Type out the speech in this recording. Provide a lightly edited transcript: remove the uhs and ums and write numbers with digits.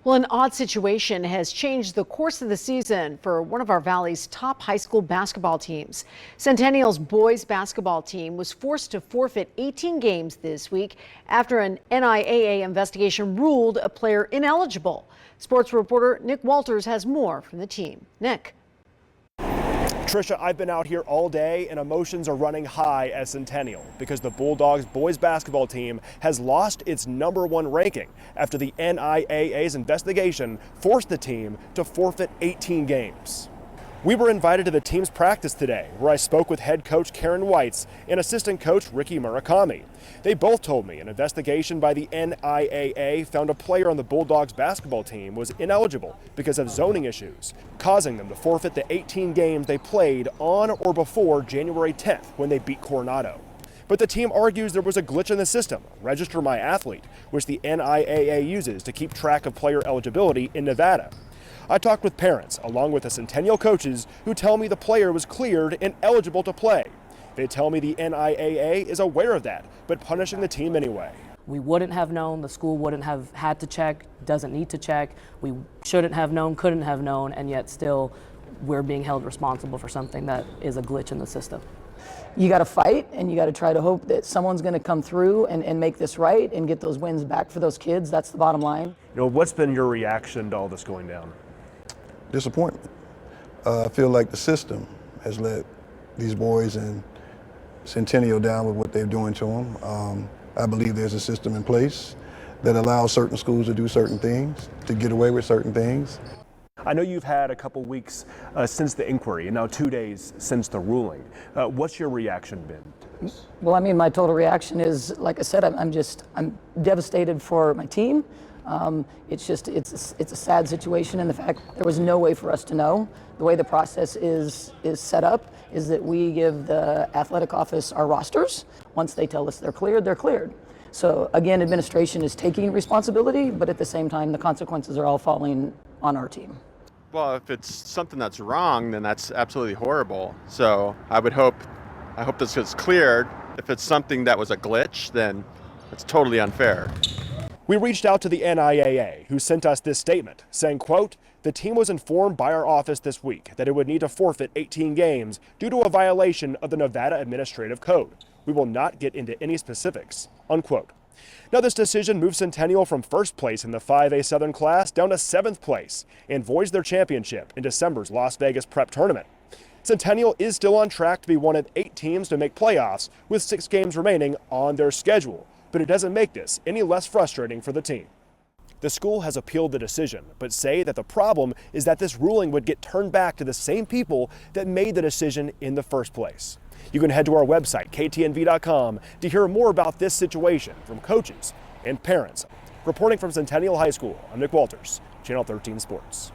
Well, an odd situation has changed the course of the season for one of our Valley's top high school basketball teams. Centennial's boys basketball team was forced to forfeit 18 games this week after an NIAA investigation ruled a player ineligible. Sports reporter Nick Walters has more from the team. Nick. Trisha, I've been out here all day and emotions are running high at Centennial because the Bulldogs boys basketball team has lost its #1 ranking after the NIAA's investigation forced the team to forfeit 18 games. We were invited to the team's practice today, where I spoke with head coach Karen Weitz and assistant coach Riki Murakami. They both told me an investigation by the NIAA found a player on the Bulldogs basketball team was ineligible because of zoning issues, causing them to forfeit the 18 games they played on or before January 10th when they beat Coronado. But the team argues there was a glitch in the system, Register My Athlete, which the NIAA uses to keep track of player eligibility in Nevada. I talked with parents, along with the Centennial coaches, who tell me the player was cleared and eligible to play. They tell me the NIAA is aware of that, but punishing the team anyway. We wouldn't have known, the school wouldn't have had to check, doesn't need to check. We shouldn't have known, couldn't have known, and yet still we're being held responsible for something that is a glitch in the system. You got to fight, and you got to try to hope that someone's going to come through and make this right and get those wins back for those kids. That's the bottom line. What's been your reaction to all this going down? Disappointment. I feel like the system has let these boys in Centennial down with what they're doing to them. I believe there's a system in place that allows certain schools to do certain things, to get away with certain things. I know you've had a couple weeks since the inquiry and now 2 days since the ruling. What's your reaction been? Well, I mean, my total reaction is, like I said, I'm devastated for my team. It's a sad situation, and the fact there was no way for us to know. The way the process is set up is that we give the athletic office our rosters. Once they tell us they're cleared, they're cleared. So again, administration is taking responsibility, but at the same time, the consequences are all falling on our team. Well, if it's something that's wrong, then that's absolutely horrible. So I hope this gets cleared. If it's something that was a glitch, then it's totally unfair. We reached out to the NIAA, who sent us this statement, saying, quote, "The team was informed by our office this week that it would need to forfeit 18 games due to a violation of the Nevada Administrative Code. We will not get into any specifics," unquote. Now, this decision moves Centennial from first place in the 5A Southern class down to 7th place and voids their championship in December's Las Vegas Prep Tournament. Centennial is still on track to be one of 8 teams to make playoffs with 6 games remaining on their schedule. But it doesn't make this any less frustrating for the team. The school has appealed the decision, but say that the problem is that this ruling would get turned back to the same people that made the decision in the first place. You can head to our website, ktnv.com, to hear more about this situation from coaches and parents. Reporting from Centennial High School, I'm Nick Walters, Channel 13 Sports.